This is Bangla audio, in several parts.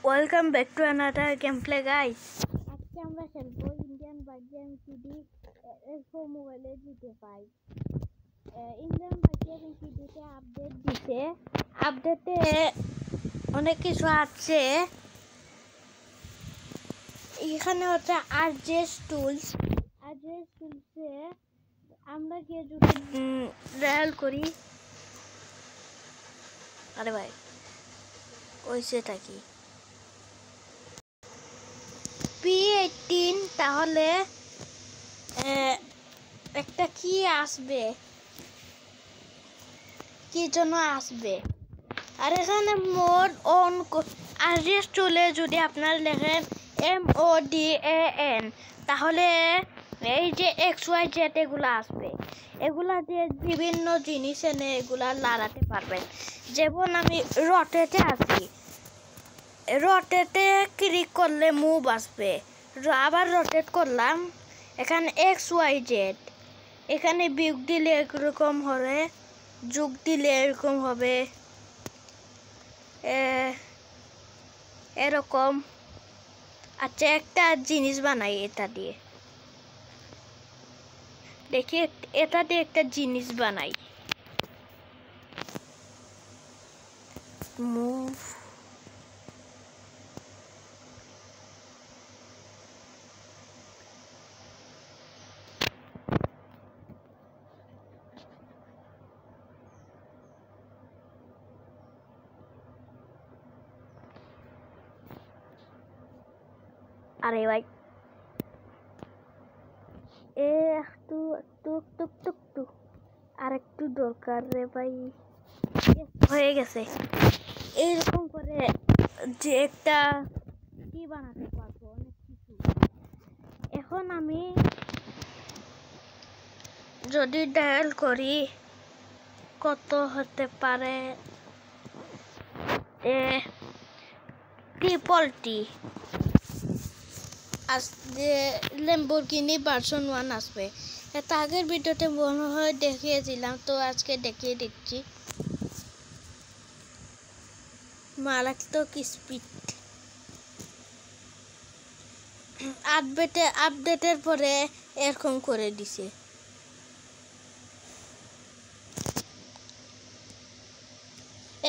Welcome back to another gameplay, guys. আজকে আমরা খেলবো ইন্ডিয়ান বাগি এমসিডি ফোর মোবাইলে GTA 5। ইন্ডিয়ান বাগি এমসিডিতে আপডেট দিতে, আপডেটে অনেক কিছু আছে। এখানে হচ্ছে আরজেস টুলসে আমরা গিয়ে যদি ডায়াল করি, আরে ভাই ওইটা কি P18, তাহলে একটা কি আসবে, কি জন্য আসবে। আর এখানে মোড অন আরজেস টুলে যদি আপনারা লেখেন MODAN, তাহলে এই যে XYZ এগুলো আসবে। এগুলা দিয়ে বিভিন্ন জিনিস এনে এগুলা লড়াতে পারবেন। যেমন আমি রটেটে আছি, রটেটে ক্লিক করলে মুভ আসবে, আবার রটেট করলাম, এখানে XYZ, এখানে বিগ দিলে এরকম হবে, যুগ দিলে এরকম হবে, এরকম। আচ্ছা, একটা জিনিস বানাই এটা দিয়ে, দেখি এটা দিয়ে একটা জিনিস বানাই। মুভ, আরে ভাই একটু টুক টুক টুক টুক আর একটু দরকার রে ভাই। হয়ে গেছে। এইরকম করে যে একটা কি বানাতে পারবো অনেক কিছু। এখন আমি যদি ডায়াল করি কত হতে পারে, TTT আসবে, ল্যাম্বরগিনি ভার্সন 1 আসবে। এটা আগের ভিডিওতে মনে হয় দেখিয়েছিলাম, তো আজকে দেখিয়ে দিচ্ছি। মারাত্মক স্পিড। আপডেটের পরে এরকম করে দিছে।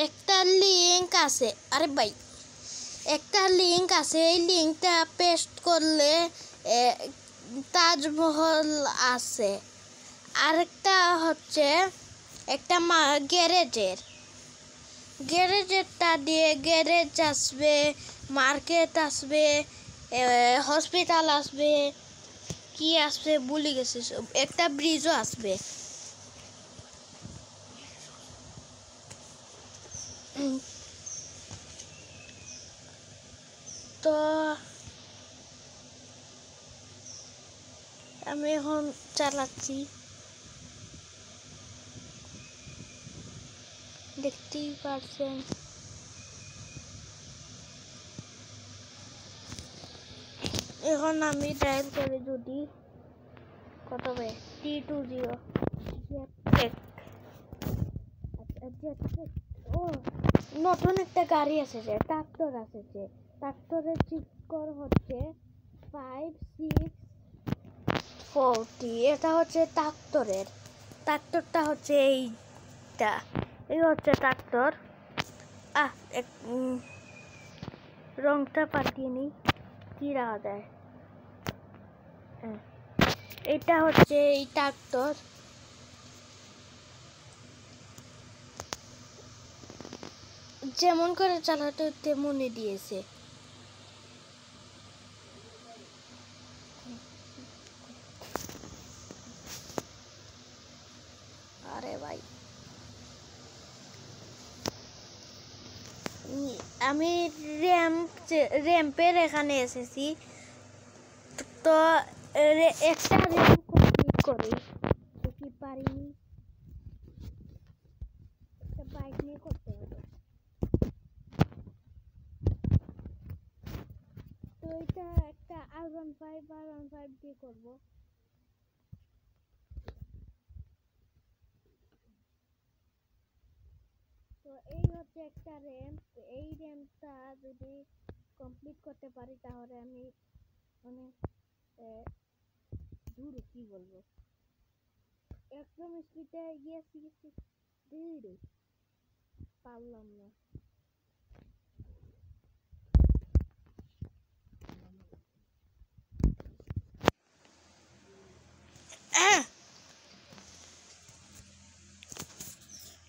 একটা লিংক আছে, আরে ভাই একটা লিংক আছে, এই লিংকটা পেস্ট করলে তাজমহল আছে। আরেকটা হচ্ছে একটা গ্যারেজেরটা দিয়ে গ্যারেজ আসবে, মার্কেট আসবে, হসপিটাল আসবে, কি আসবে ভুলে গেছি সব। একটা ব্রিজও আসবে। তো আমি এখন চালাচ্ছি, দেখতেই পারছেন। এখন আমি ডায়াল করে যদি কত হবে, T20 জেটপ্যাক। আচ্ছা জেটপ্যাক, ও নতুন একটা গাড়ি এসেছে, ট্রাক্টর এসেছে। ট্রাক্টরের চিৎকর হচ্ছে 5640। এটা হচ্ছে ট্রাক্টরটা হচ্ছে এইটা, এই হচ্ছে ট্রাক্টর। রংটা পাল্টিয়ে নিই, কি রাখা যায়। এটা হচ্ছে এই ট্রাক্টর। যেমন করে চালাতে তেমনই দিয়েছে। আরে ভাই আমি র্যাম্পের এখানে এসেছি, তো একটা র্যাম্প কমপ্লিট করি, দেখি পারিনি। একটা বাইক নিয়ে করতে হবে, তো এটা একটা R15 দিয়ে করবো। তো এই হচ্ছে একটা র্যাম্প, এই র্যাম্পটা যদি কমপ্লিট করতে পারি তাহলে আমি অনেক দূর কি বলবো একদম স্পিডে গিয়েছি দূরে পারলাম না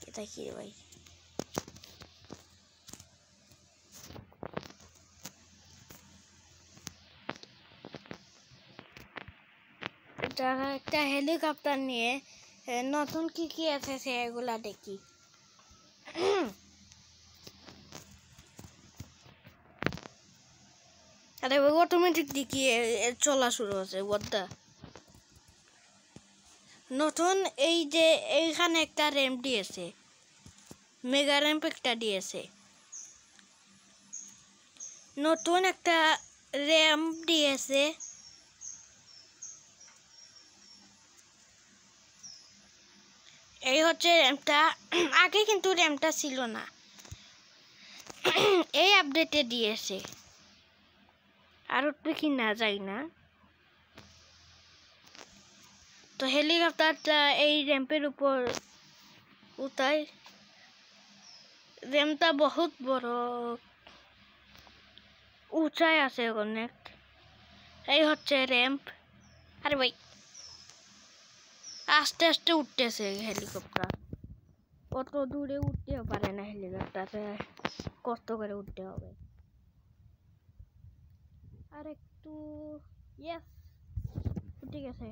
এটা কি রে ভাই যারা একটা হেলিকপ্টার নিয়ে নতুন কি কি আছে সেগুলা দেখি আরে অটোমেটিক দেখি চলা শুরু হচ্ছে বদ্দা নতুন এই যে এইখানে একটা র্যাম্প দিয়েছে মেগা র্যাম্প একটা দিয়েছে নতুন একটা র্যাম্প দিয়েছে এই হচ্ছে র্যাম্পটা আগে কিন্তু র্যাম্পটা ছিল না এই আপডেটে দিয়েছে আর একটু কি না যাই না তো হেলিকপ্টারটা এই র্যাম্পের উপর উঠায় র্যাম্পটা বহুত বড় উঁচায় আছে অনেক এই হচ্ছে র্যাম্প আরে ভাই আস্তে আস্তে উঠতেছে হেলিকপ্টার অত দূরে উঠতেও পারে না হেলিকপ্টারে কষ্ট করে উঠতে হবে আর একটু ইয়েস উঠে গেছে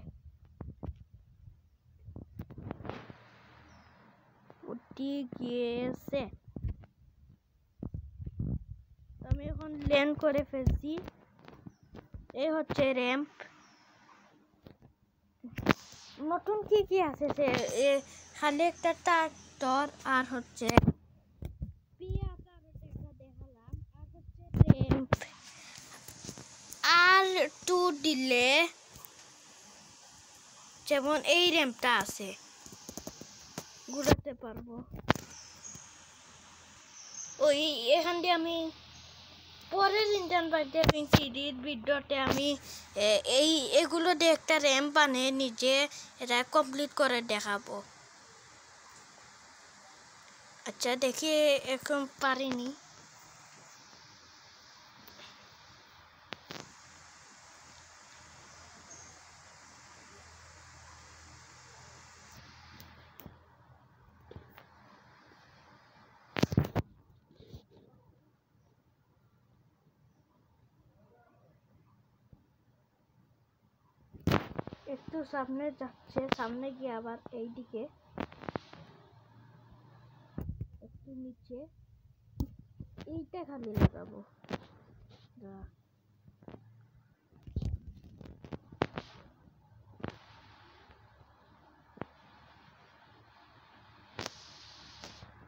উঠে গিয়েছে আমি এখন ল্যান্ড করে ফেলছি এই হচ্ছে র্যাম্প নতুন কি কি আছে সে খালি একটা ট্রাক্টর আর হচ্ছে আর টু দিলে যেমন এই র্যাম্পটা আছে ঘুরাতে পারবো ওই এখান দিয়ে আমি পরের ইন্টারন বাড়িতে সিডির ভিডিওতে আমি এগুলো দিয়ে একটা র্যাম্প বানিয়ে নিজে এটা কমপ্লিট করে দেখাবো আচ্ছা দেখি এখন পারিনি একটু সামনে যাচ্ছে সামনে গিয়ে আবার এইদিকে একটু নিচে এইটা খালি লাগাবো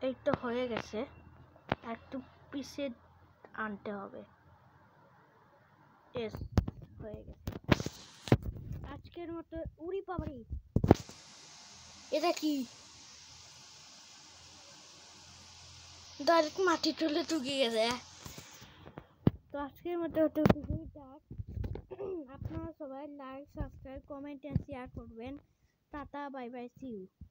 এই তো হয়ে গেছে একটু পিছে আনতে হবে এস হয়ে গেছে আজকের মতো উড়ি পাবরি এটা কি ডাইরেক্ট মাটি তুলে টুকে গেছে তো আজকের মতো টুকুই থাক আপনারা সবাই like subscribe comment and share করবেন টাটা বাই বাই সি ইউ